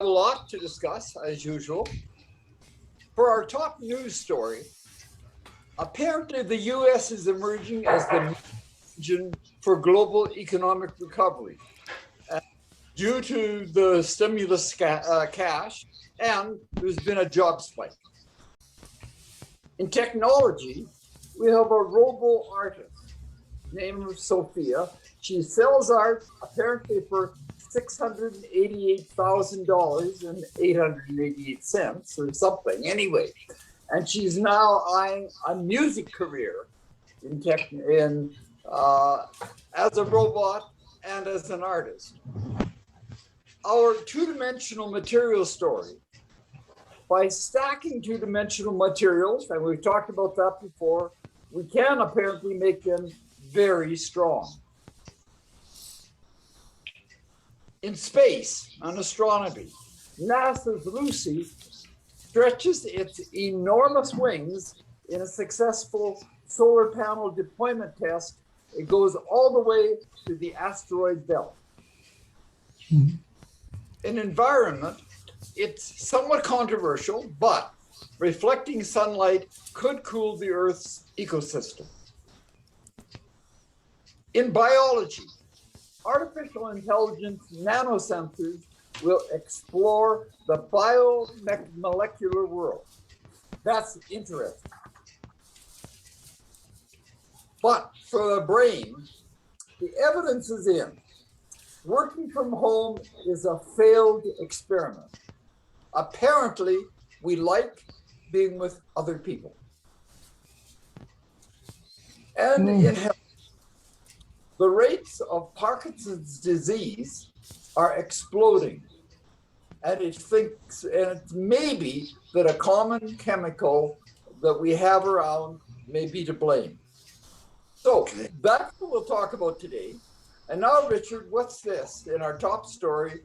a lot to discuss, as usual. For our top news story, apparently the U.S. is emerging as the engine for global economic recovery due to the stimulus cash, and there's been a job spike. In technology, we have a robo artist named Sophia. She sells art apparently for $688,000 and 888 cents or something. Anyway, and she's now eyeing a music career in as a robot and as an artist. Our two-dimensional material story, by stacking two-dimensional materials, and we've talked about that before, we can apparently make them very strong. In space and astronomy, NASA's Lucy stretches its enormous wings in a successful solar panel deployment test. It goes all the way to the asteroid belt. In environment, it's somewhat controversial, but reflecting sunlight could cool the Earth's ecosystem. In biology, artificial intelligence nanosensors will explore the biomolecular world. That's interesting. But for the brain, the evidence is in. Working from home is a failed experiment. Apparently, we like being with other people. And in health, the rates of Parkinson's disease are exploding. And it may be that a common chemical that we have around may be to blame. So that's what we'll talk about today. And now, Richard, what's this in our top story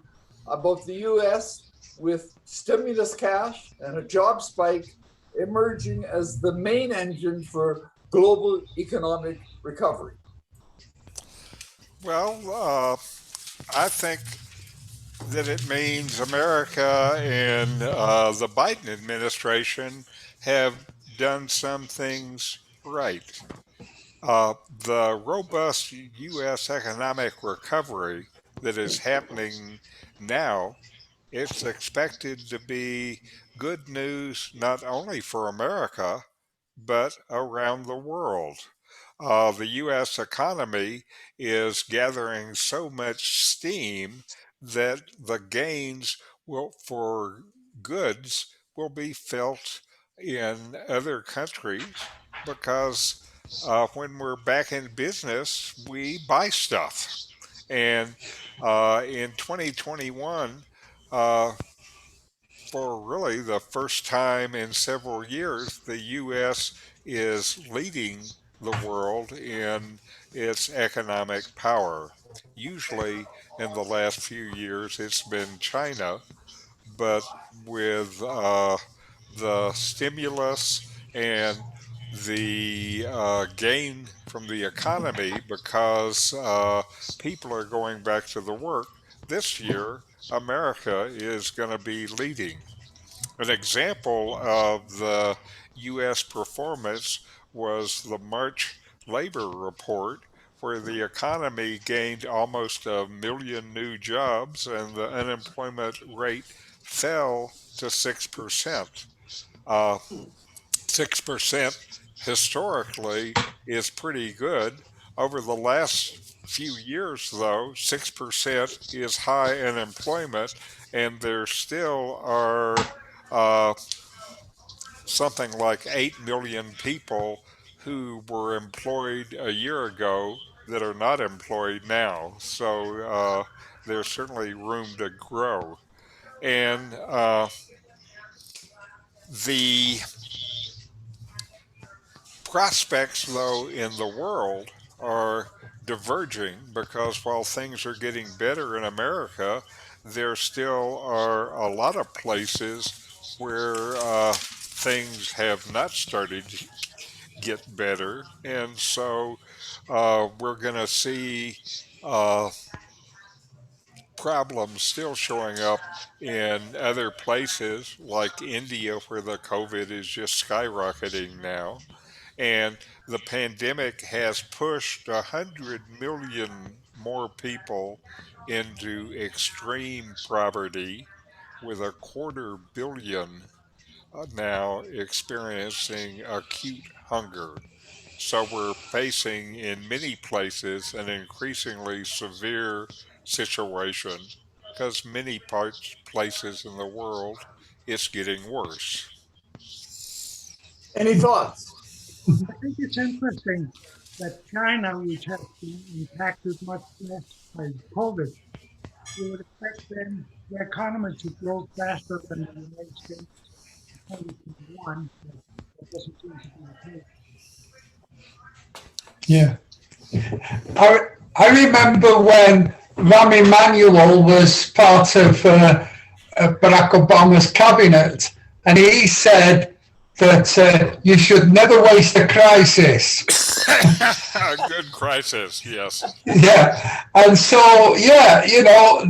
about the U.S. with stimulus cash and a job spike emerging as the main engine for global economic recovery? Well, I think that it means America and the Biden administration have done some things right. The robust U.S. economic recovery that is happening now, it's expected to be good news not only for America, but around the world. The U.S. economy is gathering so much steam that the gains for goods will be felt in other countries because when we're back in business, we buy stuff. And in 2021, uh, for really the first time in several years, the U.S. is leading the world in its economic power. Usually, in the last few years, it's been China, but with the stimulus and the gain from the economy because people are going back to the work this year, America is going to be leading. An example of the U.S. performance was the March labor report, where the economy gained almost a million new jobs and the unemployment rate fell to 6%. 6% historically is pretty good. Over the last few years, though, 6% is high unemployment, and there still are uh, something like 8 million people who were employed a year ago that are not employed now. So there's certainly room to grow. And the prospects, though, in the world are diverging because while things are getting better in America, there still are a lot of places where things have not started to get better. And so we're going to see uh, problems still showing up in other places like India, where the COVID is just skyrocketing now. And the pandemic has pushed 100 million more people into extreme poverty, with a quarter billion now experiencing acute hunger. So we're facing in many places an increasingly severe situation, because many parts places in the world it's getting worse. Any thoughts? I think it's interesting that China, which has been impacted much less by COVID, you would expect them, the economy to grow faster than the United States in 2021, but that doesn't seem to be the case. Yeah. I remember when Rahm Emanuel was part of Barack Obama's cabinet, and he said that you should never waste a crisis. A good crisis, yes. Yeah, and so yeah,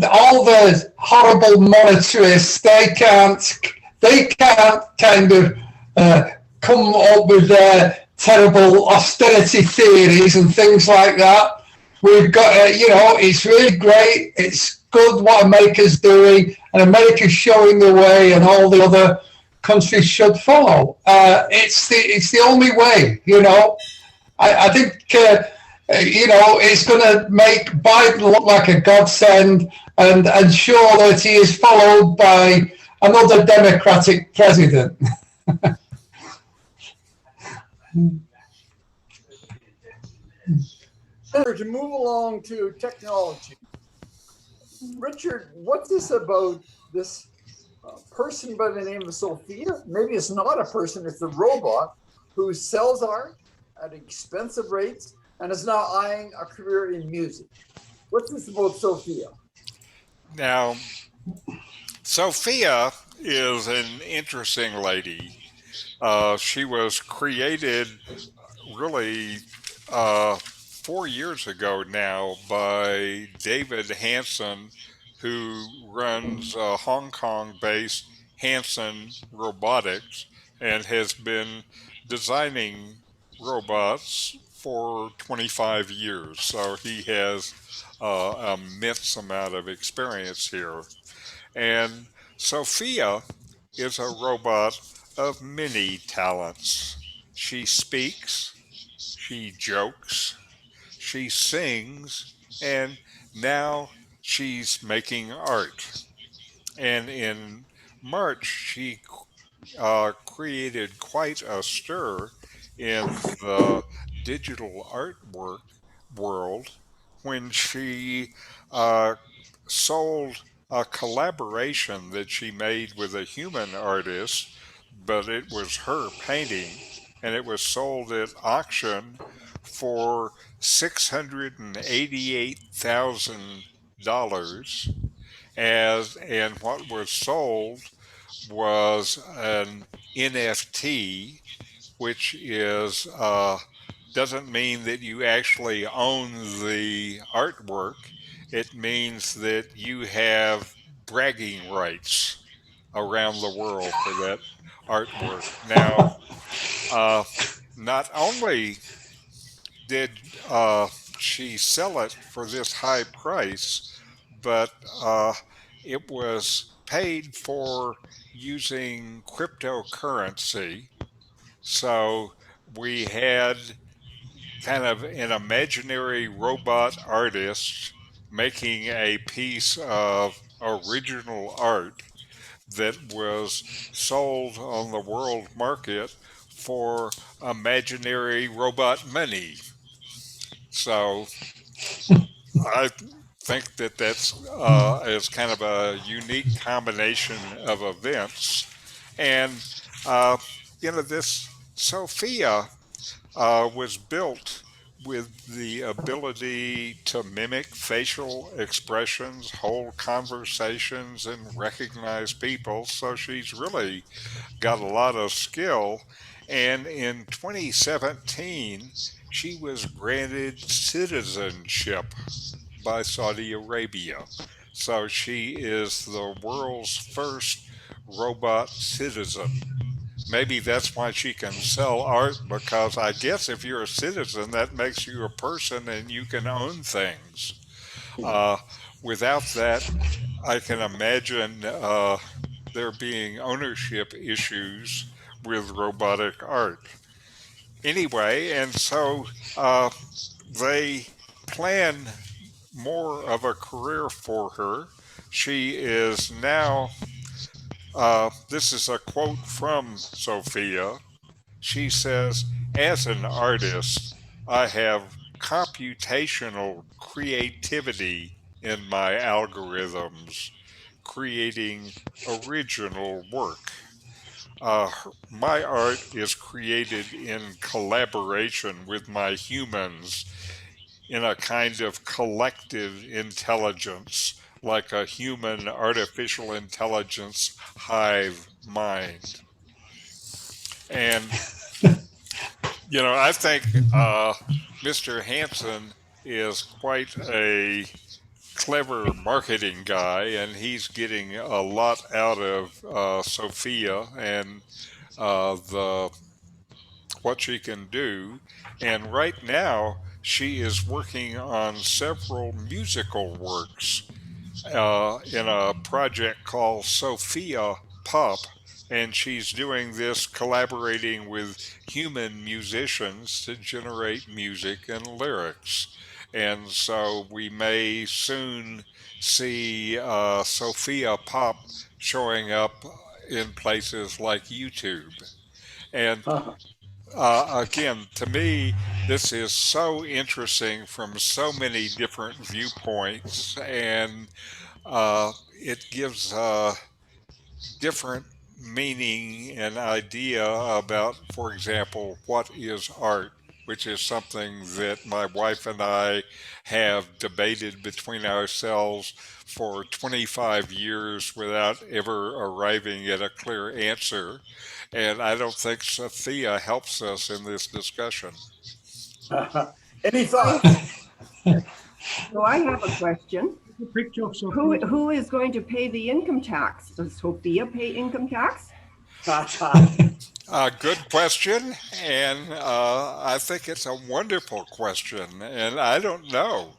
all the horrible monetarists, they can't kind of come up with their terrible austerity theories and things like that. We've got, it's really great. It's good what America's doing, and America's showing the way, and all the other countries should follow. It's the only way. I think it's going to make Biden look like a godsend, and show that he is followed by another Democratic president. To move along to technology, Richard, what's this about this person by the name of Sophia? Maybe it's not a person, it's a robot who sells art at expensive rates and is now eyeing a career in music. What's this about Sophia? Now, Sophia is an interesting lady. She was created really 4 years ago now by David Hanson, who runs Hong Kong based Hanson Robotics and has been designing robots for 25 years. So he has an immense amount of experience here. And Sophia is a robot of many talents. She speaks, she jokes, she sings, and now she's making art. And in March, she created quite a stir in the digital artwork world when she uh, sold a collaboration that she made with a human artist, but it was her painting, and it was sold at auction for $688,000, and what was sold was an NFT, which is doesn't mean that you actually own the artwork. It means that you have bragging rights around the world for that artwork. Now, uh, not only did she sell it for this high price, but it was paid for using cryptocurrency. So we had kind of an imaginary robot artist making a piece of original art that was sold on the world market for imaginary robot money. So I think that that's is kind of a unique combination of events, and uh, this Sophia was built with the ability to mimic facial expressions, hold conversations, and recognize people. So she's really got a lot of skill. And in 2017, she was granted citizenship by Saudi Arabia. So she is the world's first robot citizen. Maybe that's why she can sell art, because I guess if you're a citizen, that makes you a person and you can own things. Uh, Without that, I can imagine there being ownership issues with robotic art. Anyway, and so they plan more of a career for her. She is now, this is a quote from Sophia. She says, as an artist, I have computational creativity in my algorithms, creating original work. My art is created in collaboration with my humans in a kind of collective intelligence, like a human artificial intelligence hive mind. And, I think Mr. Hansen is quite a clever marketing guy, and he's getting a lot out of Sophia and the what she can do. And right now, she is working on several musical works in a project called Sophia Pop. And she's doing this collaborating with human musicians to generate music and lyrics. And so we may soon see Sophia Pop showing up in places like YouTube. And again, to me, this is so interesting from so many different viewpoints, and it gives a different meaning and idea about, for example, what is art, which is something that my wife and I have debated between ourselves for 25 years without ever arriving at a clear answer. And I don't think Sophia helps us in this discussion. Any I, thoughts? so I have a question. The picture of Sophia. Who is going to pay the income tax? Does Sophia pay income tax? Good question, and I think it's a wonderful question, and I don't know.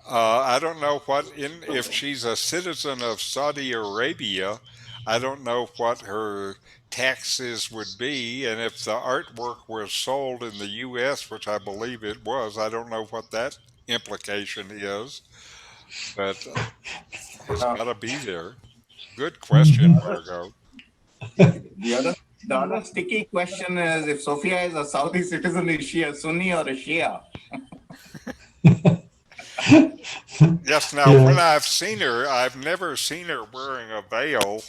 I don't know if she's a citizen of Saudi Arabia. I don't know what her taxes would be, and if the artwork was sold in the U.S., which I believe it was, I don't know what that implication is, but it's got to be there. Good question, Margot. The other sticky question is, if Sophia is a Saudi citizen, is she a Sunni or a Shia? Yes, now when I've seen her, I've never seen her wearing a veil.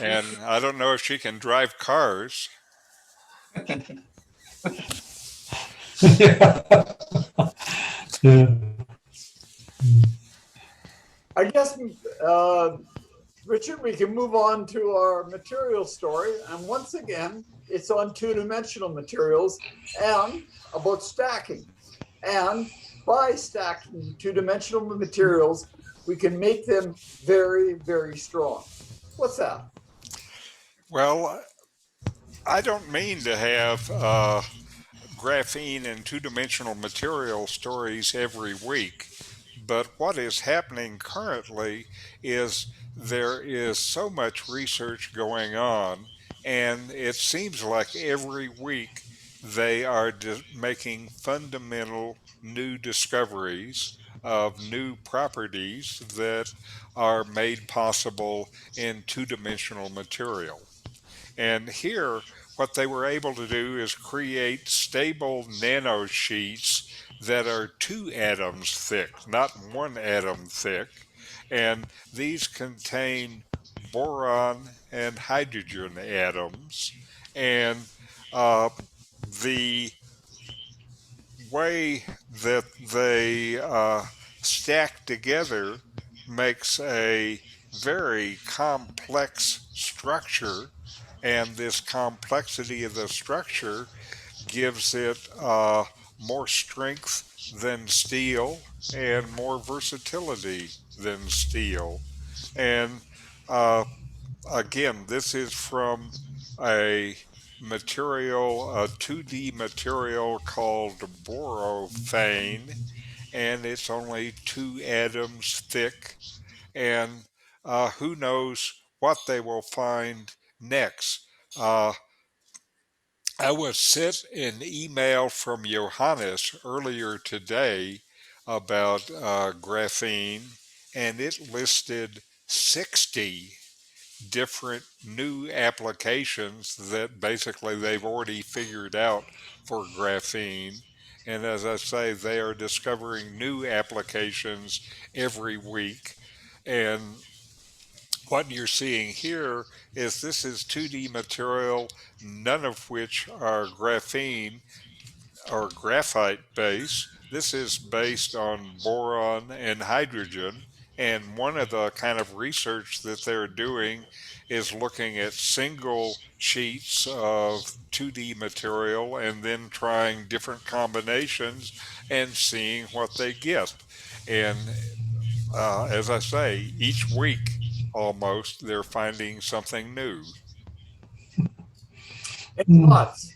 And I don't know if she can drive cars. Yeah. I guess, Richard, we can move on to our material story. And once again, it's on two-dimensional materials and about stacking. And by stacking two-dimensional materials, we can make them very, very strong. What's that? Well, I don't mean to have graphene and two-dimensional material stories every week, but what is happening currently is there is so much research going on, and it seems like every week they are making fundamental new discoveries of new properties that are made possible in two-dimensional material. And here, what they were able to do is create stable nanosheets that are 2 atoms thick, not 1 atom thick. And these contain boron and hydrogen atoms. And the way that they stack together makes a very complex structure, and this complexity of the structure gives it more strength than steel and more versatility than steel. And uh, again, this is from a material, a 2D material called borophane, and it's only 2 atoms thick. And who knows what they will find next? Uh, I was sent an email from Johannes earlier today about graphene, and it listed 60 different new applications that basically they've already figured out for graphene. And as I say, they are discovering new applications every week. And what you're seeing here is this is 2D material, none of which are graphene or graphite base. This is based on boron and hydrogen. And one of the kind of research that they're doing is looking at single sheets of 2D material and then trying different combinations and seeing what they get. And as I say, each week almost they're finding something new. Lots.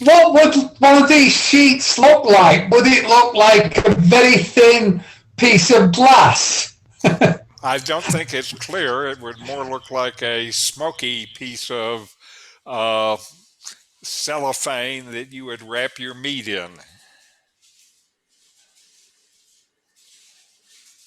What would one of these sheets look like? Would it look like a very thin piece of glass? I don't think it's clear. It would more look like a smoky piece of uh, cellophane that you would wrap your meat in.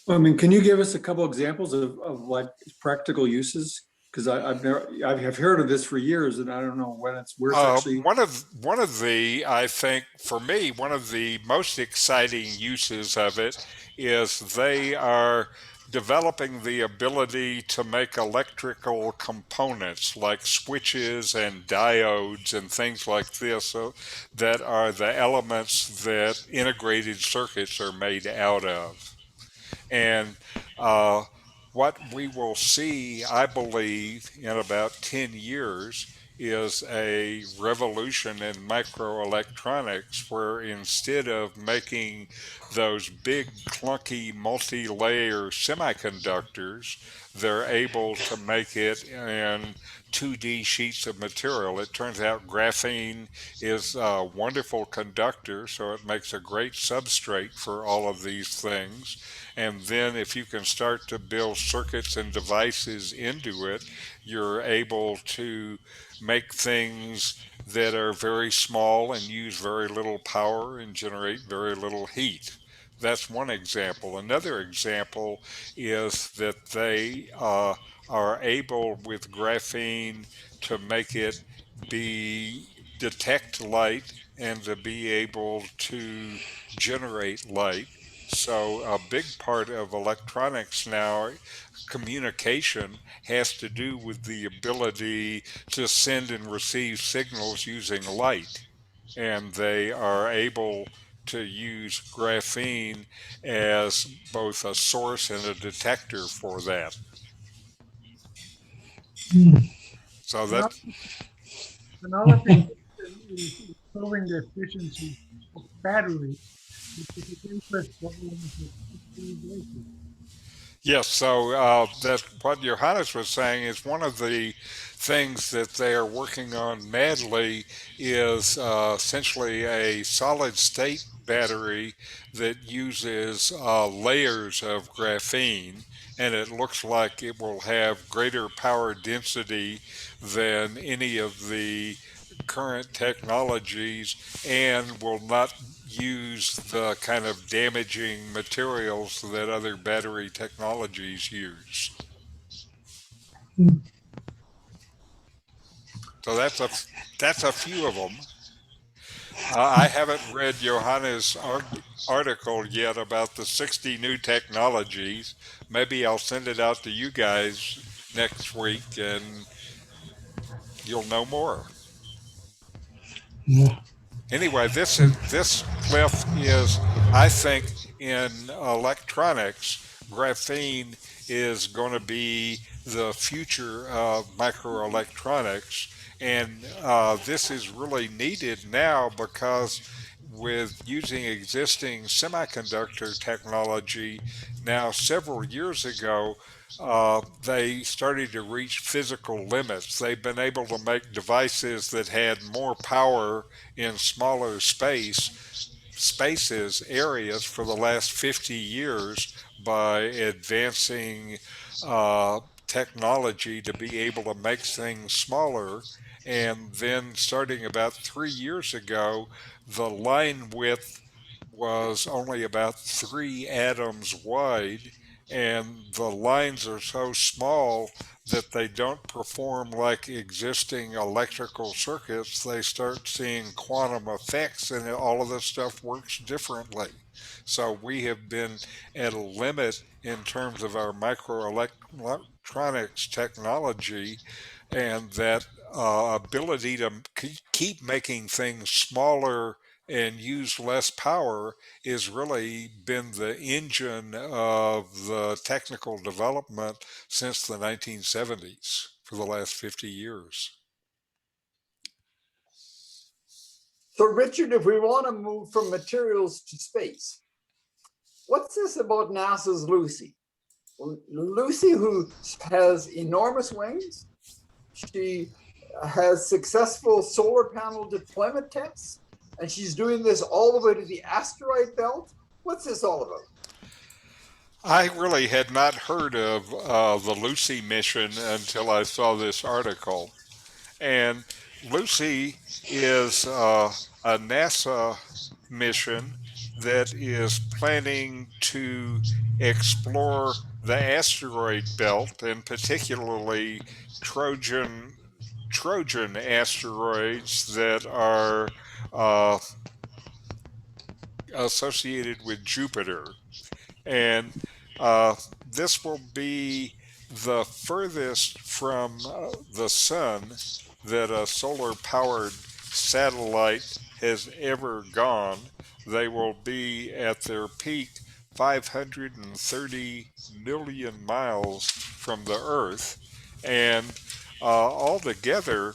I mean, can you give us a couple examples of like practical uses? Because I've never, I have heard of this for years, and I don't know when where it's actually. One of the I think for me one of the most exciting uses of it is they are developing the ability to make electrical components like switches and diodes and things like this, so that are the elements that integrated circuits are made out of. And uh, what we will see, I believe, in about 10 years is a revolution in microelectronics where instead of making those big, clunky, multi layer semiconductors, they're able to make it in 2D sheets of material. It turns out graphene is a wonderful conductor, so it makes a great substrate for all of these things. And then if you can start to build circuits and devices into it, you're able to make things that are very small and use very little power and generate very little heat. That's one example. Another example is that they are able with graphene to make it be detect light and to be able to generate light. So, a big part of electronics now, communication, has to do with the ability to send and receive signals using light. And they are able to use graphene as both a source and a detector for that. So that, Another, another thing is improving the efficiency of batteries, which is of interest for civilization. yes, so that what Johannes was saying is one of the things that they are working on madly is essentially a solid state battery that uses layers of graphene, and it looks like it will have greater power density than any of the current technologies and will not use the kind of damaging materials that other battery technologies use. So that's a few of them. I haven't read Johannes' article yet about the 60 new technologies. Maybe I'll send it out to you guys next week and you'll know more. Yeah. Anyway, this Cliff is, I think, in electronics, graphene is going to be the future of microelectronics, and this is really needed now because with using existing semiconductor technology. Now, several years ago, they started to reach physical limits. They've been able to make devices that had more power in smaller spaces, areas for the last 50 years by advancing uh, technology to be able to make things smaller. And then starting about 3 years ago, the line width was only about 3 atoms wide, and the lines are so small that they don't perform like existing electrical circuits. They start seeing quantum effects, and all of this stuff works differently. So we have been at a limit in terms of our microelectronics technology, and that ability to keep making things smaller and use less power is really been the engine of the technical development since the 1970s for the last 50 years. So, Richard, if we want to move from materials to space, what's this about NASA's Lucy? Lucy, who has enormous wings, she has successful solar panel deployment tests, and she's doing this all the way to the asteroid belt. What's this all about? I really had not heard of the Lucy mission until I saw this article. And Lucy is a NASA mission that is planning to explore the asteroid belt, and particularly Trojan Trojan asteroids that are uh, associated with Jupiter. And this will be the furthest from the sun that a solar powered satellite has ever gone. They will be at their peak 530 million miles from the Earth, and altogether,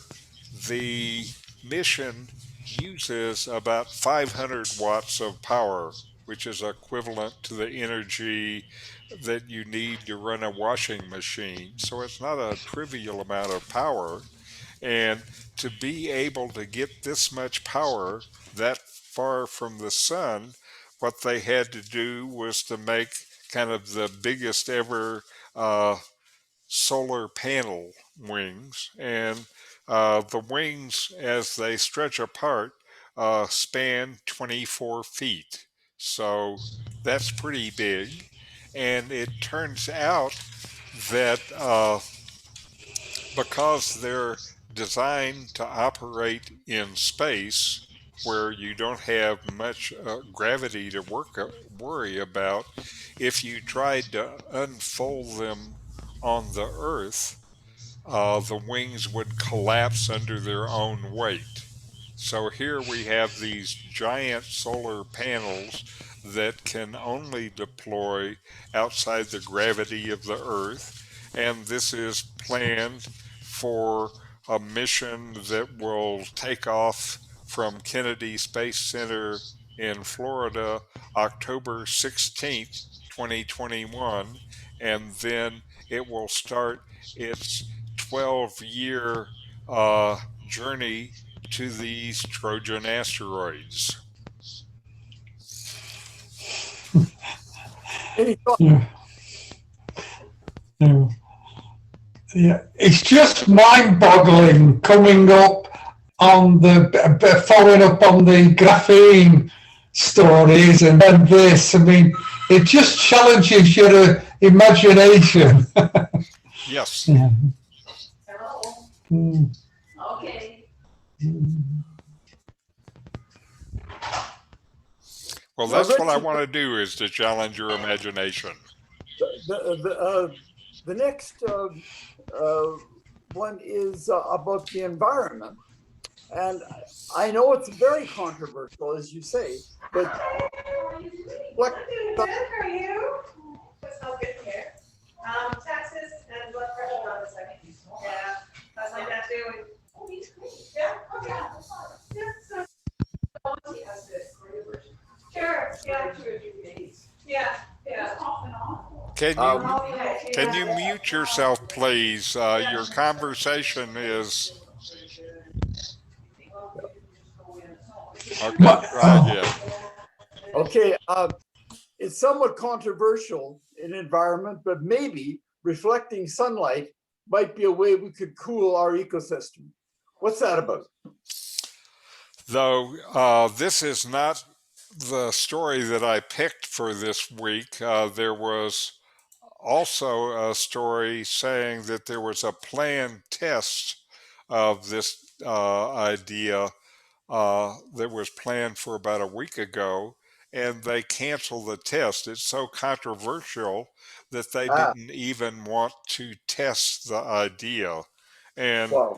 the mission uses about 500 watts of power, which is equivalent to the energy that you need to run a washing machine. So it's not a trivial amount of power. And to be able to get this much power that far from the sun, what they had to do was to make kind of the biggest ever solar panel wings. And the wings, as they stretch apart, span 24 feet. So that's pretty big. And it turns out that because they're designed to operate in space where you don't have much gravity to worry about, if you tried to unfold them on the Earth, the wings would collapse under their own weight. So here we have these giant solar panels that can only deploy outside the gravity of the Earth. And this is planned for a mission that will take off from Kennedy Space Center in Florida October 16th, 2021. And then it will start its 12-year journey to these Trojan asteroids. Any thoughts? Yeah. Yeah. Yeah. It's just mind-boggling coming up on the following up on the graphene stories and then this. I mean, it just challenges your imagination. Yes. Yeah. Okay. Well, that's what I want to do, is to challenge your imagination. The next one is about the environment. And I know it's very controversial, as you say, but what? I'm doing good. How are you? That smells good from here. Taxes and blood pressure on the second. Yeah, how's my dad doing? Oh, he's great. Yeah. Okay. Yeah. So, he has this. Can Um, you can you mute yourself, please? Your conversation is okay. Try again. Okay, it's somewhat controversial in environment, but maybe reflecting sunlight might be a way we could cool our ecosystem. What's that about? Though this is not the story that I picked for this week. There was also a story saying that there was a planned test of this idea that was planned for about a week ago, and they canceled the test. It's so controversial that they Ah, didn't even want to test the idea. And wow.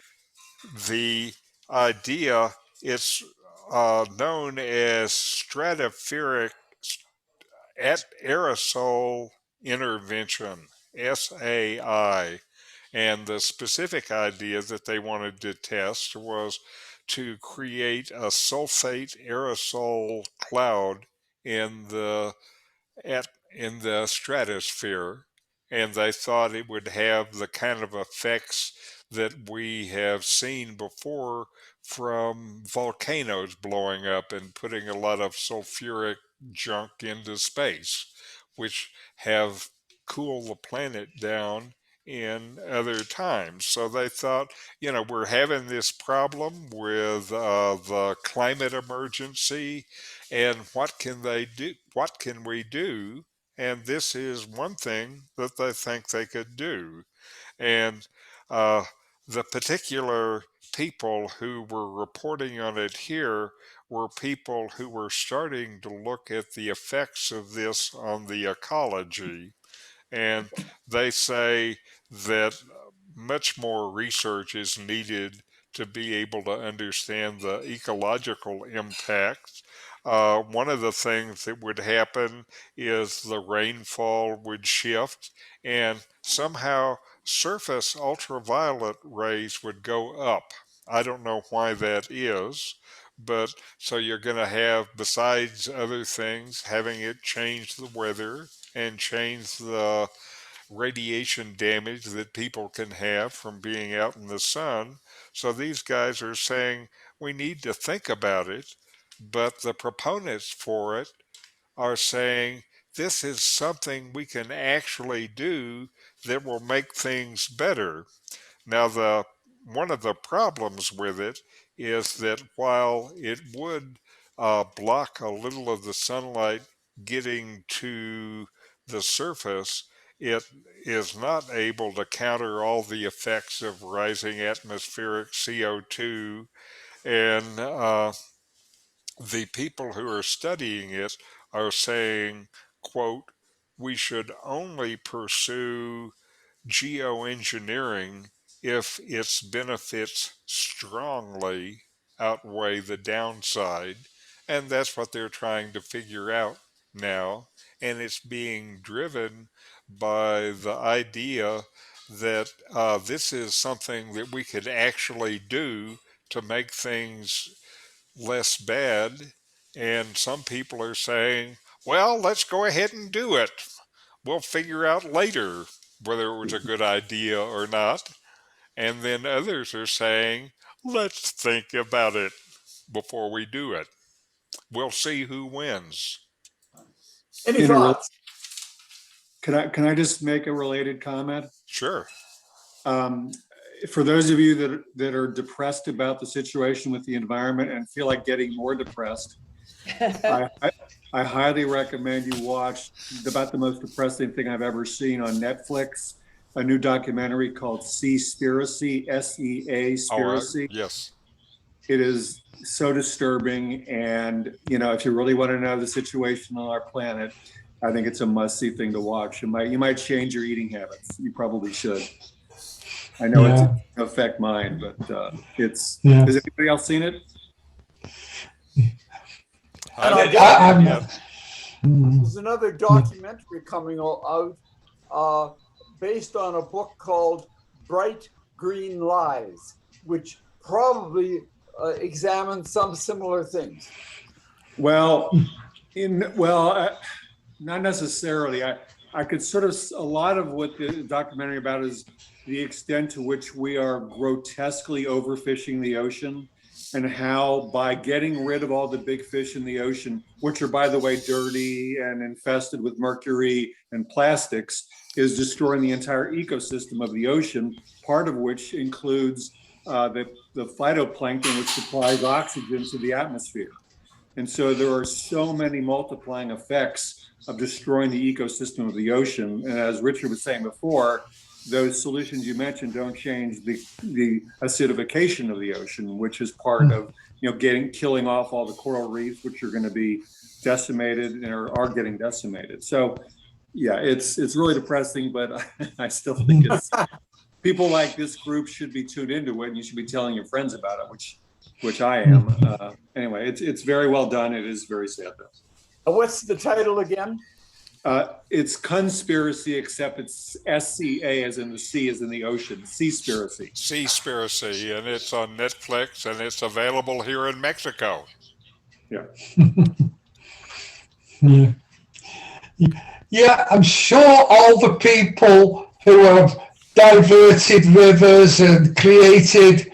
the idea is known as stratospheric at aerosol intervention, SAI. And the specific idea that they wanted to test was to create a sulfate aerosol cloud in the at in the stratosphere, and they thought it would have the kind of effects that we have seen before from volcanoes blowing up and putting a lot of sulfuric junk into space, which have cooled the planet down in other times. So they thought, we're having this problem with the climate emergency, and what can they do? What can we do? And this is one thing that they think they could do. And uh, the particular people who were reporting on it here were people who were starting to look at the effects of this on the ecology. And they say that much more research is needed to be able to understand the ecological impact. One of the things that would happen is the rainfall would shift, and somehow surface ultraviolet rays would go up. I don't know why that is, but so you're going to have, besides other things, having it change the weather and change the radiation damage that people can have from being out in the sun. So these guys are saying we need to think about it, but the proponents for it are saying this is something we can actually do that will make things better. Now, one of the problems with it is that while it would block a little of the sunlight getting to the surface, it is not able to counter all the effects of rising atmospheric CO2. And the people who are studying it are saying, quote, we should only pursue geoengineering if its benefits strongly outweigh the downside. And that's what they're trying to figure out now. And it's being driven by the idea that this is something that we could actually do to make things less bad. And some people are saying, well, let's go ahead and do it. We'll figure out later whether it was a good idea or not. And then others are saying, let's think about it before we do it. We'll see who wins. Any In a re- thoughts? Can I just make a related comment? Sure. Um, for those of you that are depressed about the situation with the environment and feel like getting more depressed, I highly recommend you watch about the most depressing thing I've ever seen on Netflix, a new documentary called Seaspiracy, SEA-spiracy. Yes. It is so disturbing. And, if you really want to know the situation on our planet, I think it's a must-see thing to watch. You might change your eating habits. You probably should. I know it's going to affect mine, but has anybody else seen it? There's another documentary coming out based on a book called Bright Green Lies, which probably examines some similar things. Well, not necessarily. I could sort of, a lot of what the documentary about is the extent to which we are grotesquely overfishing the ocean, and how by getting rid of all the big fish in the ocean, which are, by the way, dirty and infested with mercury and plastics, is destroying the entire ecosystem of the ocean, part of which includes the phytoplankton, which supplies oxygen to the atmosphere. And so there are so many multiplying effects of destroying the ecosystem of the ocean. And as Richard was saying before, those solutions you mentioned don't change the acidification of the ocean, which is part of, killing off all the coral reefs, which are going to be decimated and are getting decimated. So yeah, it's really depressing, but I still think it's people like this group should be tuned into it, and you should be telling your friends about it, which I am. Anyway, it's very well done. It is very sad though. What's the title again? It's Conspiracy, except it's SCA as in the sea as in the ocean. Seaspiracy. Seaspiracy, and it's on Netflix, and it's available here in Mexico. Yeah. Yeah. Yeah, I'm sure all the people who have diverted rivers and created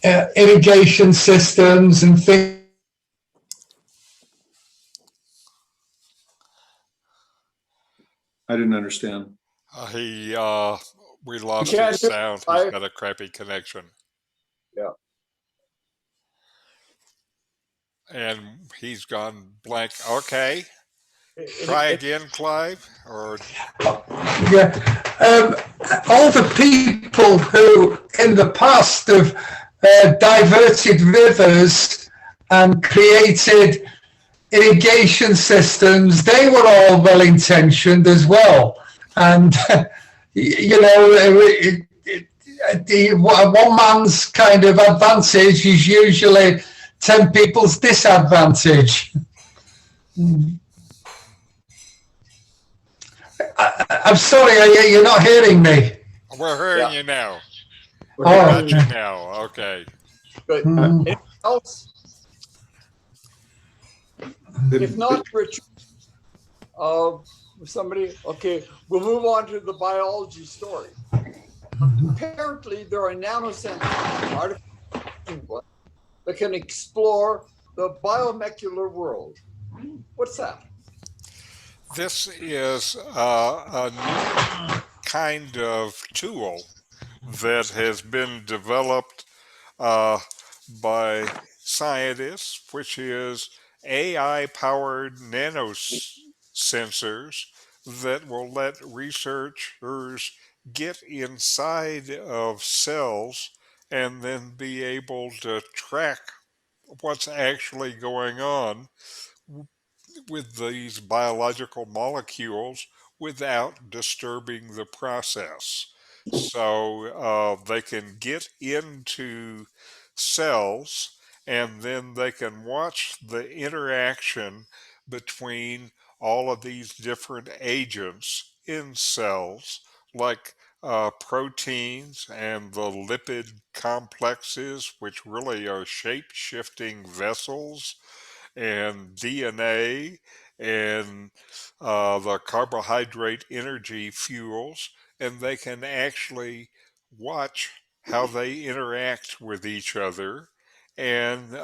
irrigation systems and things. I didn't understand. We lost can't his hear- sound. He's got a crappy connection. Yeah. And he's gone blank. Okay. Try again, Clive. Or Yeah, all the people who in the past have diverted rivers and created irrigation systems, they were all well intentioned as well. And, one man's kind of advantage is usually 10 people's disadvantage. I'm sorry, you're not hearing me. we're hearing you now. Oh. Got you now. Okay. Good. Mm. Anything else? If not, Richard, somebody, okay, we'll move on to the biology story. Apparently, there are nanosensors, artificial, that can explore the biomolecular world. What's that? This is a new kind of tool that has been developed by scientists, which is AI-powered nanosensors that will let researchers get inside of cells and then be able to track what's actually going on with these biological molecules without disturbing the process. So they can get into cells, and then they can watch the interaction between all of these different agents in cells, like proteins and the lipid complexes, which really are shape-shifting vessels, and DNA, and the carbohydrate energy fuels, and they can actually watch how they interact with each other. And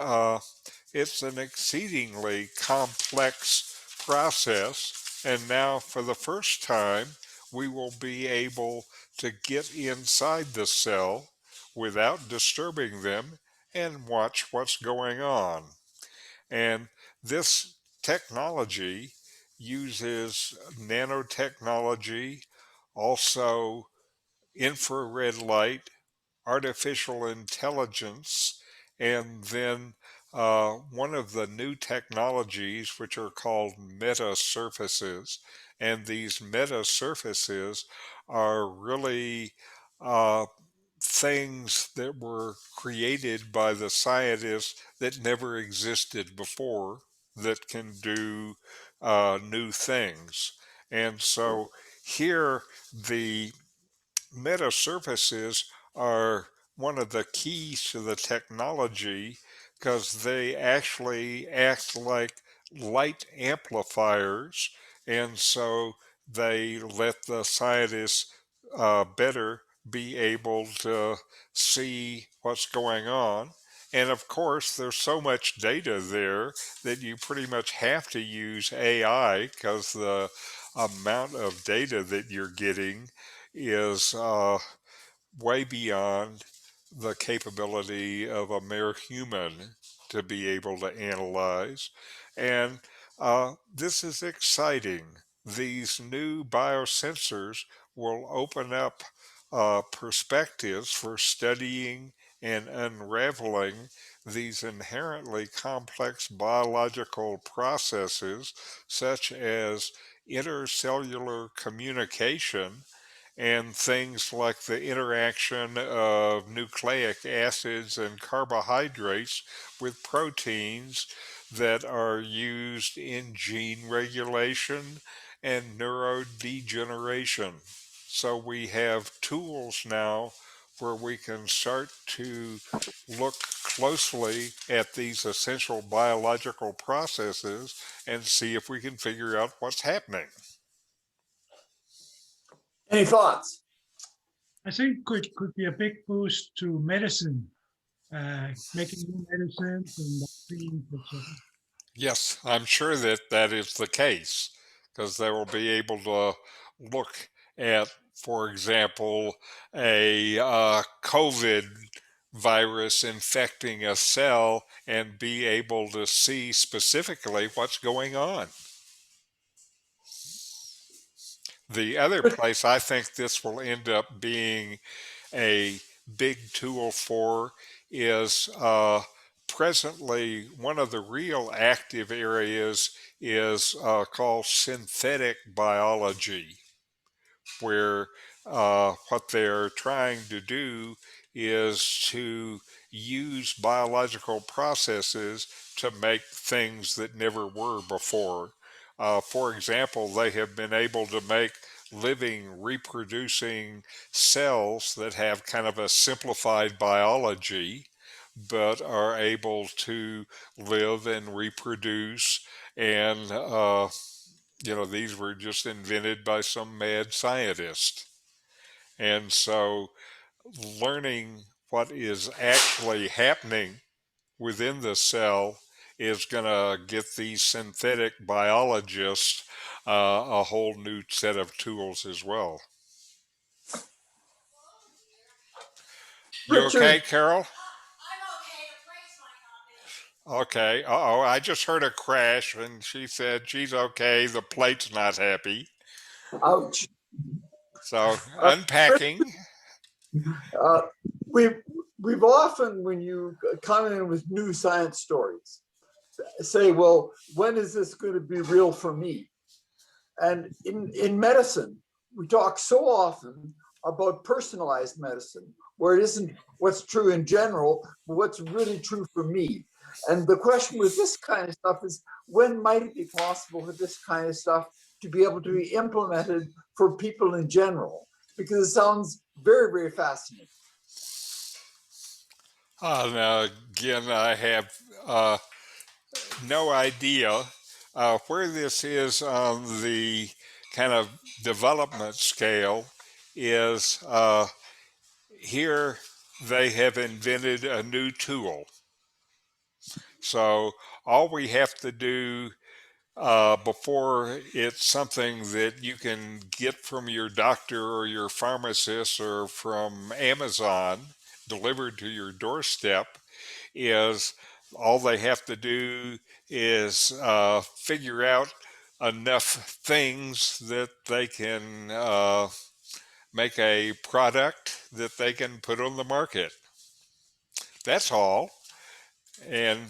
it's an exceedingly complex process. And now, for the first time, we will be able to get inside the cell without disturbing them and watch what's going on. And this technology uses nanotechnology, also infrared light, artificial intelligence, and then one of the new technologies, which are called meta surfaces. And these meta surfaces are really things that were created by the scientists that never existed before that can do new things. And so here, the meta surfaces are one of the keys to the technology because they actually act like light amplifiers. And so they let the scientists better be able to see what's going on. And of course, there's so much data there that you pretty much have to use AI because the amount of data that you're getting is way beyond the capability of a mere human to be able to analyze. And this is exciting. These new biosensors will open up perspectives for studying and unraveling these inherently complex biological processes, such as intercellular communication and things like the interaction of nucleic acids and carbohydrates with proteins that are used in gene regulation and neurodegeneration. So we have tools now where we can start to look closely at these essential biological processes and see if we can figure out what's happening. Any thoughts? I think could be a big boost to medicine, making new medicines and vaccines, etc. Yes, I'm sure that that is the case because they will be able to look at, for example, a COVID virus infecting a cell and be able to see specifically what's going on. The other place I think this will end up being a big tool for is presently one of the real active areas is called synthetic biology, where what they're trying to do is to use biological processes to make things that never were before. For example, they have been able to make living, reproducing cells that have kind of a simplified biology, but are able to live and reproduce. And, these were just invented by some mad scientist. And so, learning what is actually happening within the cell is going to get these synthetic biologists a whole new set of tools as well. You Richard, okay, Carol? Okay. Uh-oh, I just heard a crash and she said she's okay. The plate's not happy. ouch. So, Uh, unpacking. Uh, we've often, when you come in with new science stories, say, well, when is this going to be real for me? And in medicine, we talk so often about personalized medicine, where it isn't what's true in general, but what's really true for me. And the question with this kind of stuff is, when might it be possible for this kind of stuff to be able to be implemented for people in general? Because it sounds very, very fascinating. Now, again, I have no idea where this is on the kind of development scale. Is here they have invented a new tool. So all we have to do before it's something that you can get from your doctor or your pharmacist or from Amazon delivered to your doorstep is all they have to do is figure out enough things that they can make a product that they can put on the market. That's all. And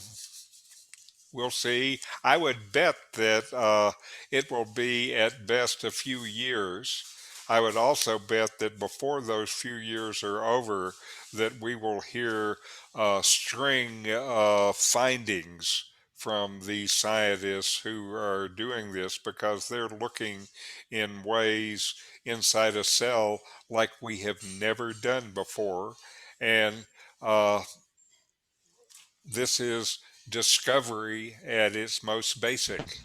we'll see. I would bet that it will be at best a few years. I would also bet that before those few years are over, that we will hear a string of findings from these scientists who are doing this because they're looking in ways inside a cell like we have never done before. And this is discovery at its most basic.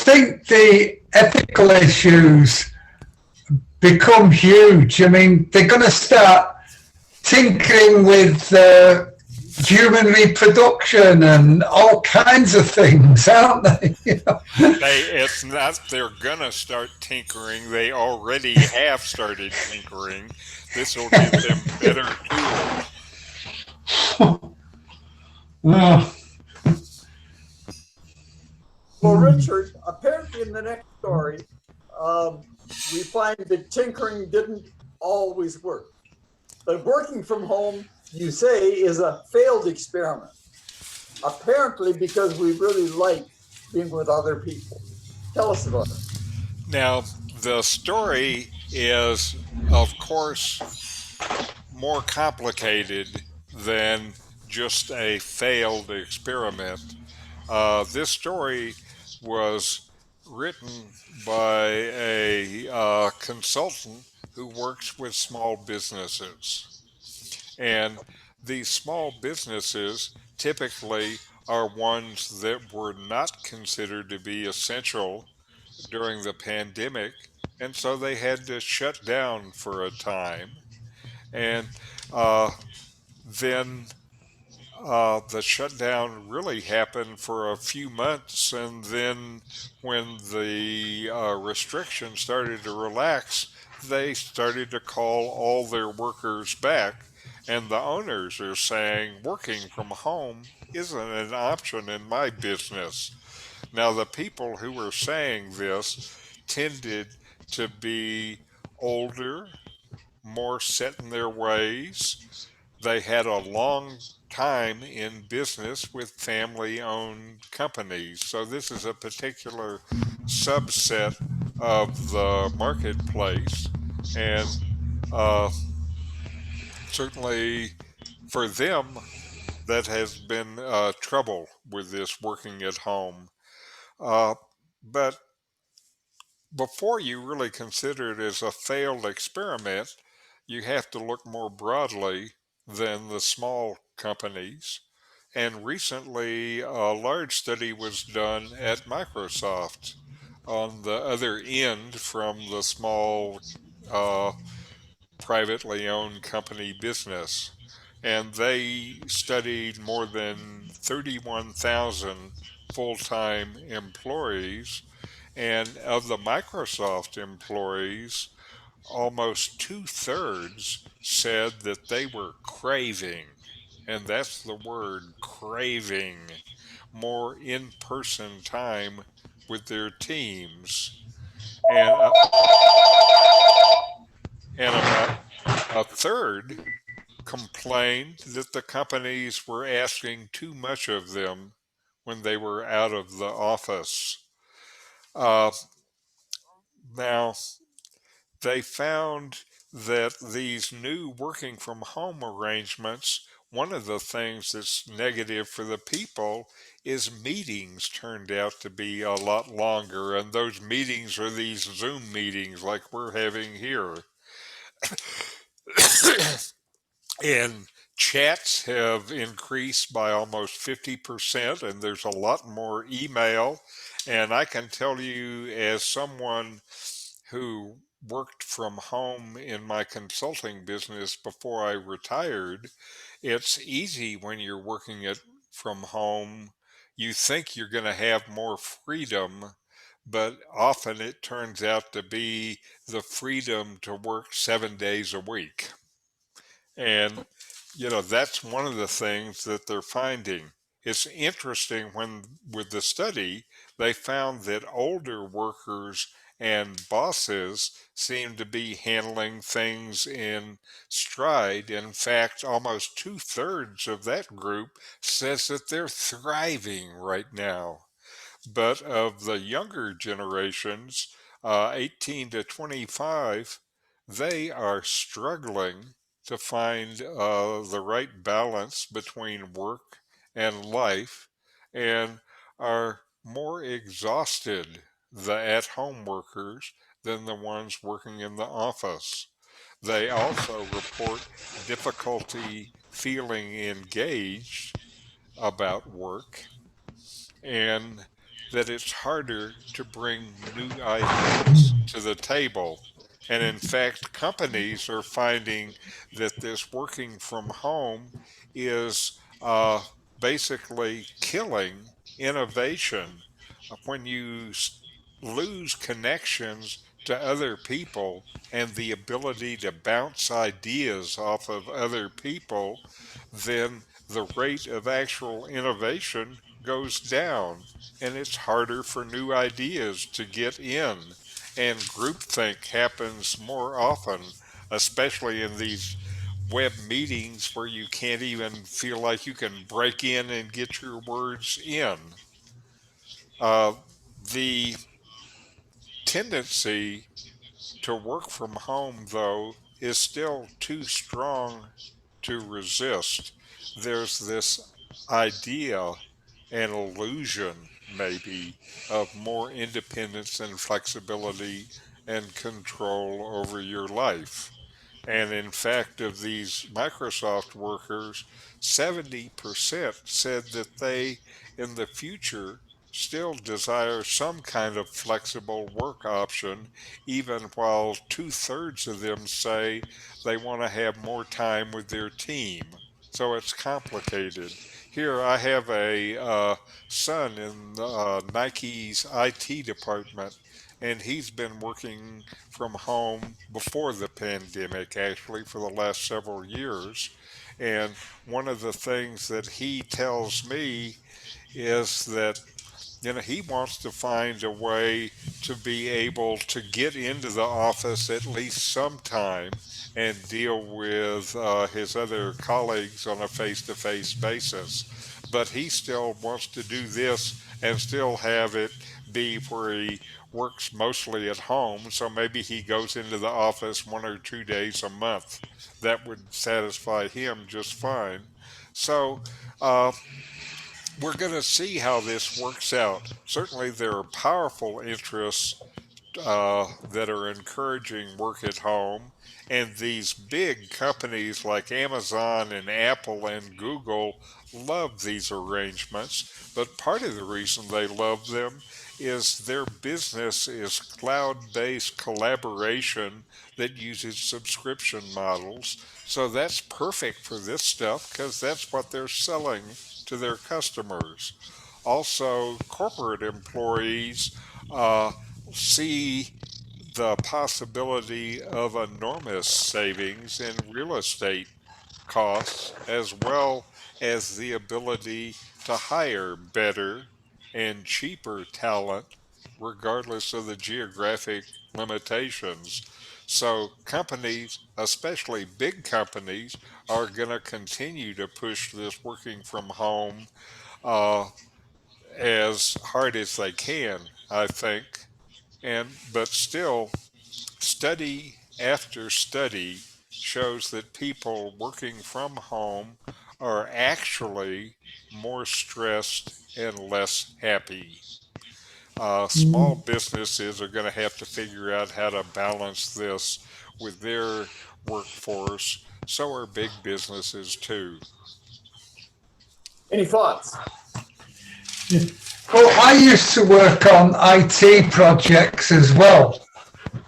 think the ethical issues become huge. I mean, they're going to start tinkering with human reproduction and all kinds of things, aren't they? It's not they're gonna start tinkering. They already have started tinkering. This will give them better tools. Oh, Well, Richard, apparently in the next story, we find that tinkering didn't always work. But working from home, you say, is a failed experiment. Apparently because we really like being with other people. Tell us about it. Now, the story is, of course, more complicated than just a failed experiment. This story was written by a consultant who works with small businesses. And these small businesses typically are ones that were not considered to be essential during the pandemic. And so they had to shut down for a time. And uh, then the shutdown really happened for a few months, and then when the restrictions started to relax, they started to call all their workers back. And the owners are saying working from home isn't an option in my business. Now, the people who were saying this tended to be older, more set in their ways. They had a long time in business with family owned companies. So this is a particular subset of the marketplace. And uh, certainly for them, that has been trouble with this working at home. Uh, but before you really consider it as a failed experiment, you have to look more broadly than the small companies. And recently, a large study was done at Microsoft on the other end from the small uh, privately owned company business. And they studied more than 31,000 full time employees. And of the Microsoft employees, almost two-thirds said that they were craving, and that's the word, craving, more in-person time with their teams. And, and about a third complained that the companies were asking too much of them when they were out of the office. Uh, Now, they found that these new working from home arrangements, one of the things that's negative for the people is meetings turned out to be a lot longer. And those meetings are these Zoom meetings like we're having here. And chats have increased by almost 50%, and there's a lot more email. And I can tell you, as someone who worked from home in my consulting business before I retired, it's easy when you're working it from home. You think you're going to have more freedom, but often it turns out to be the freedom to work 7 days a week. And, that's one of the things that they're finding. It's interesting when, with the study, they found that older workers and bosses seem to be handling things in stride. In fact, almost two-thirds of that group says that they're thriving right now. But of the younger generations, 18 to 25, they are struggling to find the right balance between work and life and are more exhausted, the at home workers, than the ones working in the office. They also report difficulty feeling engaged about work, and that it's harder to bring new ideas to the table. And in fact, companies are finding that this working from home is basically killing innovation. When you lose connections to other people and the ability to bounce ideas off of other people, then the rate of actual innovation goes down and it's harder for new ideas to get in. And groupthink happens more often, especially in these web meetings where you can't even feel like you can break in and get your words in. Uh, the tendency to work from home, though, is still too strong to resist. There's this idea and illusion, maybe, of more independence and flexibility and control over your life. And in fact, of these Microsoft workers, 70% said that they, in the future, still desire some kind of flexible work option, even while 2/3 of them say they want to have more time with their team. So it's complicated. Here, I have a son in Nike's IT department, and he's been working from home before the pandemic, actually, for the last several years. And one of the things that he tells me is that he wants to find a way to be able to get into the office at least sometime and deal with his other colleagues on a face-to-face basis. But he still wants to do this and still have it be where he works mostly at home. So maybe he goes into the office 1 or 2 days a month. That would satisfy him just fine. So, uh, we're going to see how this works out. Certainly, there are powerful interests that are encouraging work at home. And these big companies like Amazon and Apple and Google love these arrangements. But part of the reason they love them is their business is cloud based collaboration that uses subscription models. So that's perfect for this stuff because that's what they're selling to their customers. Also, corporate employees uh, see the possibility of enormous savings in real estate costs, as well as the ability to hire better and cheaper talent, regardless of the geographic limitations. So, companies, especially big companies, are going to continue to push this working from home uh, as hard as they can, I think. But still, study after study shows that people working from home are actually more stressed and less happy. Small businesses are going to have to figure out how to balance this with their workforce. So are big businesses too. Any thoughts? Well, I used to work on IT projects as well.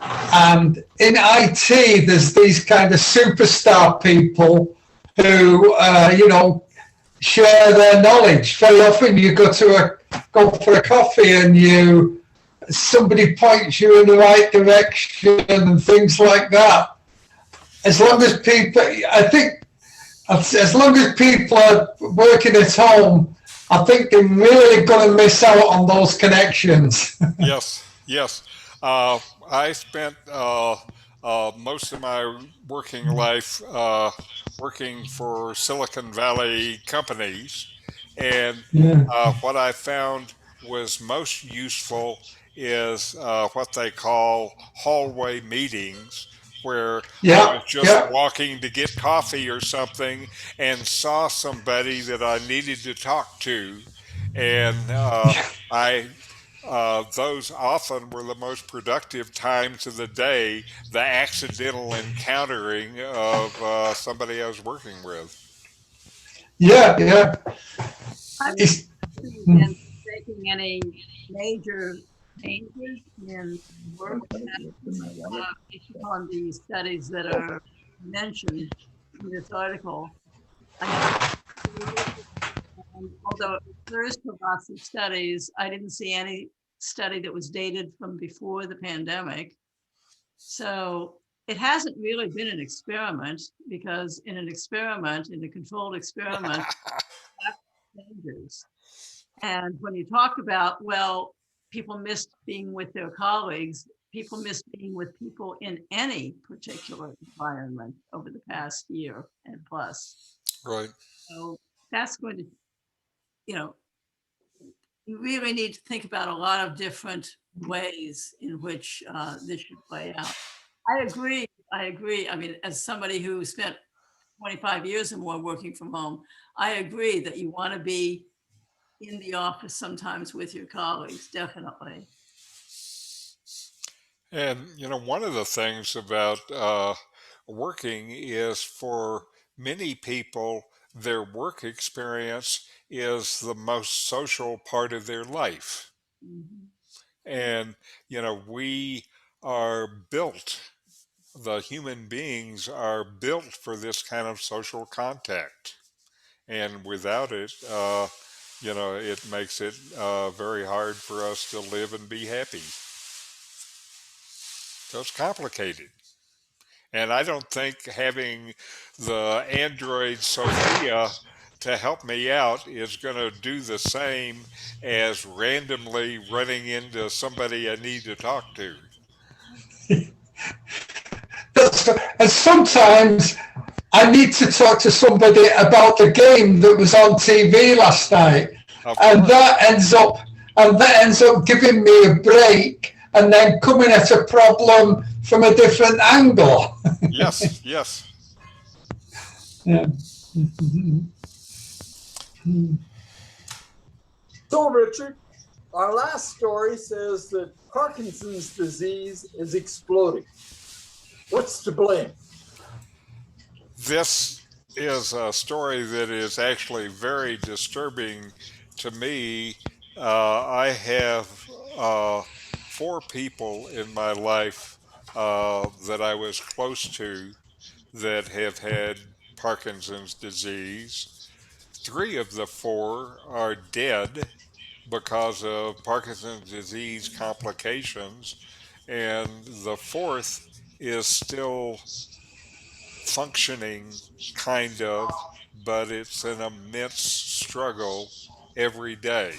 And in IT, there's these kind of superstar people who, share their knowledge. Very often you go for a coffee and somebody points you in the right direction and things like that. As long as people, I think, as long as people are working at home, I think they're really going to miss out on those connections. Yes, yes. I spent most of my working life working for Silicon Valley companies, and Yeah, what I found was most useful is what they call hallway meetings, where I was yeah, just yeah. walking to get coffee or something and saw somebody that I needed to talk to, and I those often were the most productive times of the day, the accidental encountering of somebody I was working with. Yeah, yeah. I was It's, actually in taking seeing any major changes in work based upon the studies that are mentioned in this article. Although it refers to lots of studies, I didn't see any study that was dated from before the pandemic. So it hasn't really been an experiment, because in a controlled experiment, changes. And when you talk about, well, people missed being with their colleagues, people missed being with people in any particular environment over the past year and plus. Right. So that's going to, you really need to think about a lot of different ways in which this should play out. I agree. I mean, as somebody who spent 25 years or more working from home, I agree that you want to be in the office sometimes with your colleagues, definitely. And, one of the things about working is for many people, their work experience is the most social part of their life. Mhm. And, we are built, the human beings are built for this kind of social contact. And without it, it makes it very hard for us to live and be happy. So it's complicated. And I don't think having the Android Sophia to help me out is going to do the same as randomly running into somebody I need to talk to. And sometimes I need to talk to somebody about the game that was on TV last night, and that ends up giving me a break, and then coming at a problem from a different angle. Yes, yes. Yeah. So, Richard, our last story says that Parkinson's disease is exploding. What's to blame? This is a story that is actually very disturbing to me. I have four people in my life that I was close to that have had Parkinson's disease. Three of the four are dead because of Parkinson's disease complications, and the fourth is still functioning, kind of, but it's an immense struggle every day.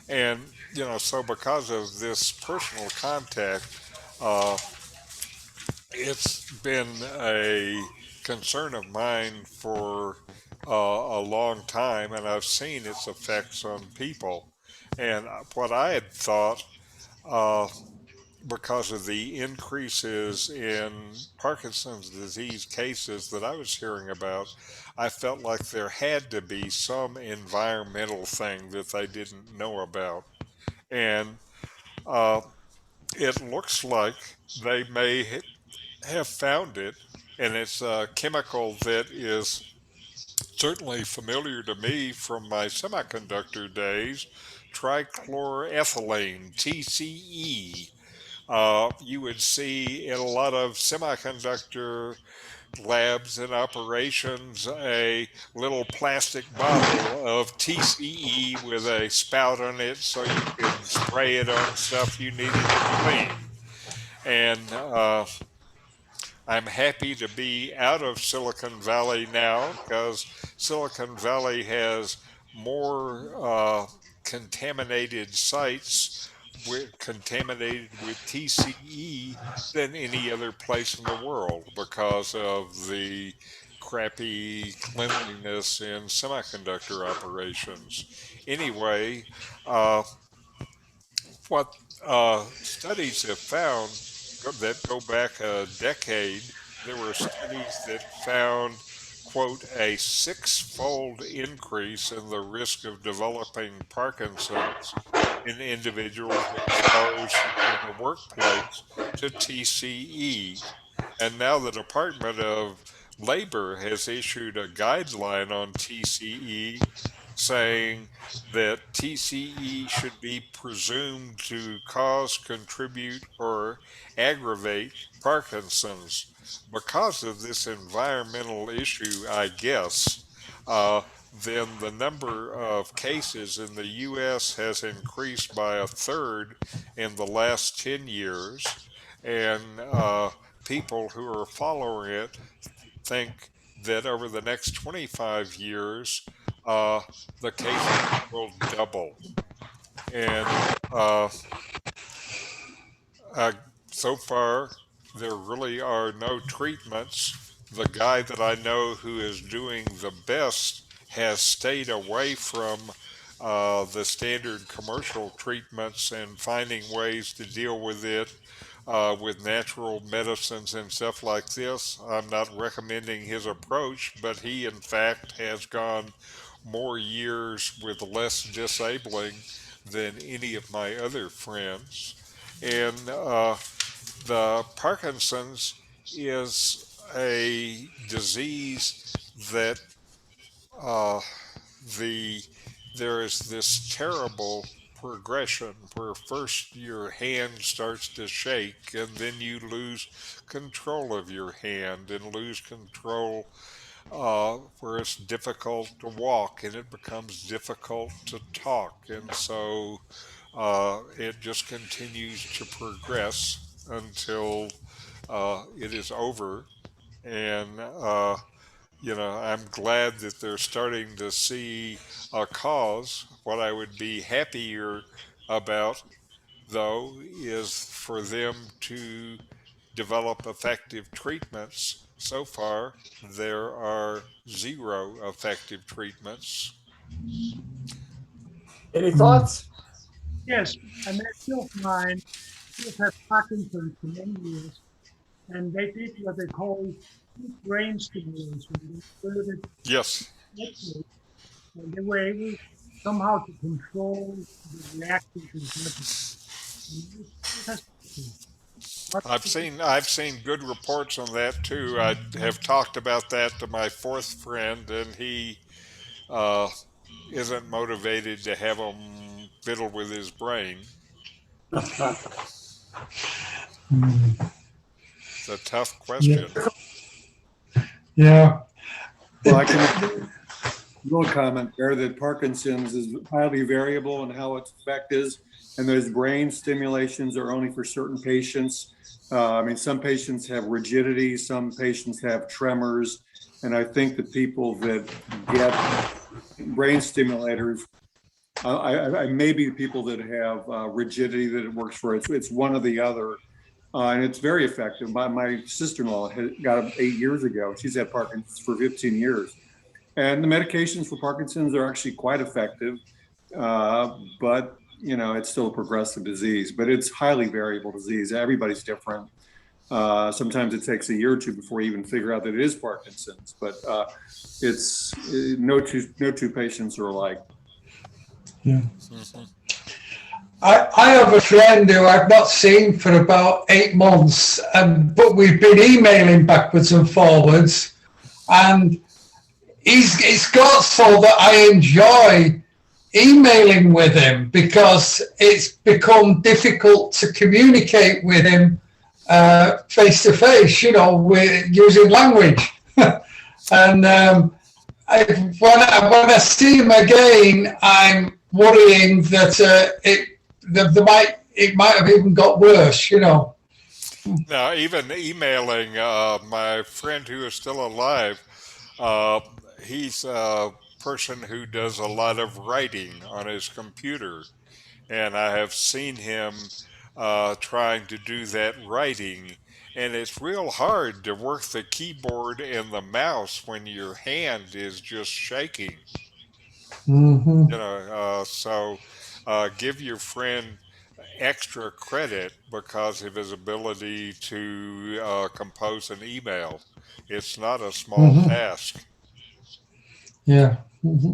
And, so because of this personal contact, uh, it's been a concern of mine for a long time, and I've seen its effects on people. And what I had thought, uh, because of the increases in Parkinson's disease cases that I was hearing about, I felt like there had to be some environmental thing that they didn't know about. And uh, it looks like they may have found it, and it's a chemical that is certainly familiar to me from my semiconductor days, trichloroethylene, TCE. You would see in a lot of semiconductor labs and operations a little plastic bottle of TCE with a spout on it so you could spray it on stuff you needed to clean. And I'm happy to be out of Silicon Valley now because Silicon Valley has more contaminated sites contaminated with TCE than any other place in the world because of the crappy cleanliness in semiconductor operations. Anyway, uh, what studies have found that go back a decade, there were studies that found, quote, a six-fold increase in the risk of developing Parkinson's in individuals exposed in the workplace to TCE. And now the Department of Labor has issued a guideline on TCE saying that TCE should be presumed to cause, contribute, or aggravate Parkinson's. Because of this environmental issue, I guess, then the number of cases in the US has increased by a third in the last 10 years, and people who are following it think that over the next 25 years, uh, the cases will double. And uh, so far, there really are no treatments. The guy that I know who is doing the best has stayed away from the standard commercial treatments and finding ways to deal with it with natural medicines and stuff like this. I'm not recommending his approach, but he, in fact, has gone more years with less disabling than any of my other friends. And the Parkinson's is a disease that uh, the there is this terrible progression where first your hand starts to shake and then you lose control of your hand and lose control where it's difficult to walk and it becomes difficult to talk, and so it just continues to progress until it is over. And I'm glad that they're starting to see a cause. What I would be happier about, though, is for them to develop effective treatments. So far, there are zero effective treatments. Any thoughts? Yes, I met Phil mine. He's had Parkinson's for many years, and they did what they call brain stimulation. They inserted Yes. electrodes, and they were able somehow to control the reaction to the I've seen good reports on that too. I have talked about that to my fourth friend, and he uh, isn't motivated to have him fiddle with his brain. It's a tough question. Yeah. Well, I can little comment there that Parkinson's is highly variable in how its effect is, and those brain stimulations are only for certain patients. Some patients have rigidity, some patients have tremors, and I think the people that get brain stimulators, I may be the people that have rigidity that it works for. It's one or the other, and it's very effective. My sister-in-law got it 8 years ago. She's had Parkinson's for 15 years. And the medications for Parkinson's are actually quite effective, but it's still a progressive disease. But it's highly variable disease. Everybody's different. Sometimes it takes a year or two before you even figure out that it is Parkinson's. But it's no two patients are alike. Yeah. I have a friend who I've not seen for about 8 months, but we've been emailing backwards and forwards, and it's got so that I enjoy emailing with him because it's become difficult to communicate with him face to face, with using language. And when I see him again, I'm worrying that it might have even got worse, Now, even emailing my friend who is still alive, he's a person who does a lot of writing on his computer, and I have seen him trying to do that writing, and it's real hard to work the keyboard and the mouse when your hand is just shaking. So give your friend extra credit because of his ability to compose an email. It's not a small task. Yeah.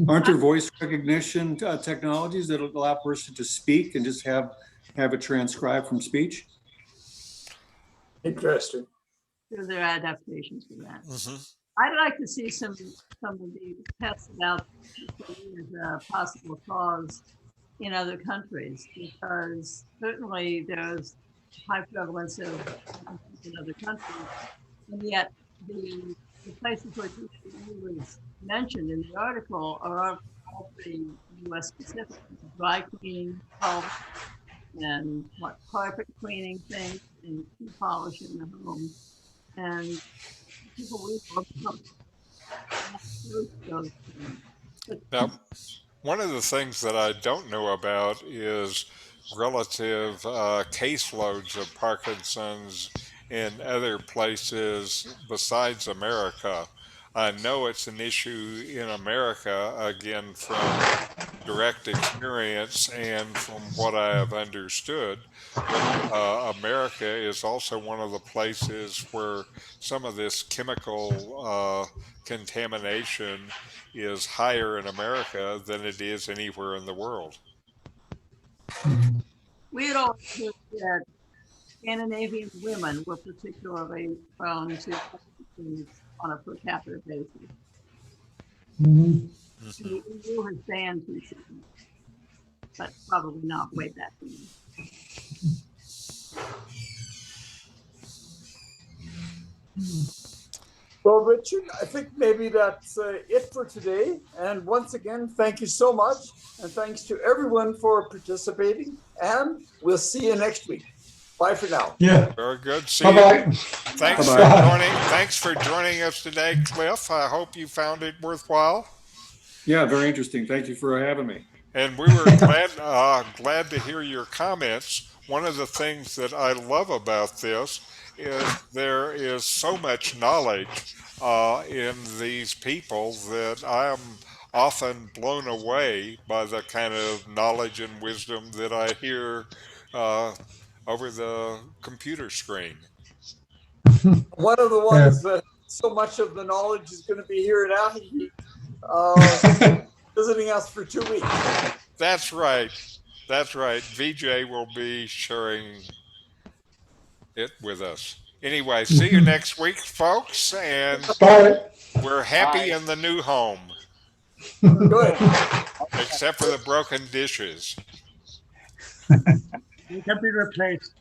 Aren't there voice recognition technologies that allow a person to speak and just have it transcribed from speech? Interesting. There are adaptations for that. Mm-hmm. I'd like to see some of the tested out as a possible cause in other countries, because certainly there's high prevalence of in other countries, and yet the places which was mentioned in the article are all pretty U.S. specific: dry cleaning, and what carpet cleaning things, and shoe polish in the home, and people we those things. But Now, one of the things that I don't know about is relative caseloads of Parkinson's in other places besides America. I know it's an issue in America, again, from direct experience and from what I have understood. But America is also one of the places where some of this chemical contamination is higher in America than it is anywhere in the world. we had always heard that Scandinavian women were particularly prone to Parkinson's on a per capita basis. Mhm. The EU has banned teaching, but probably not way back then. Well, Richard, I think maybe that's it for today. And once again, thank you so much. And thanks to everyone for participating. And we'll see you next week. Bye for now. Yeah. Very good. See Bye you. bye. Thanks for joining us today, Cliff. I hope you found it worthwhile. Yeah, very interesting. Thank you for having me. And we were glad to hear your comments. One of the things that I love about this is there is so much knowledge in these people that I am often blown away by the kind of knowledge and wisdom that I hear over the computer screen. One of the ones that so much of the knowledge is going to be here at Ahi, visiting us for 2 weeks. That's right. That's right. VJ will be sharing it with us. Anyway, see you next week, folks. And Bye. we're happy in the new home, Good. except for the broken dishes. They can be replaced.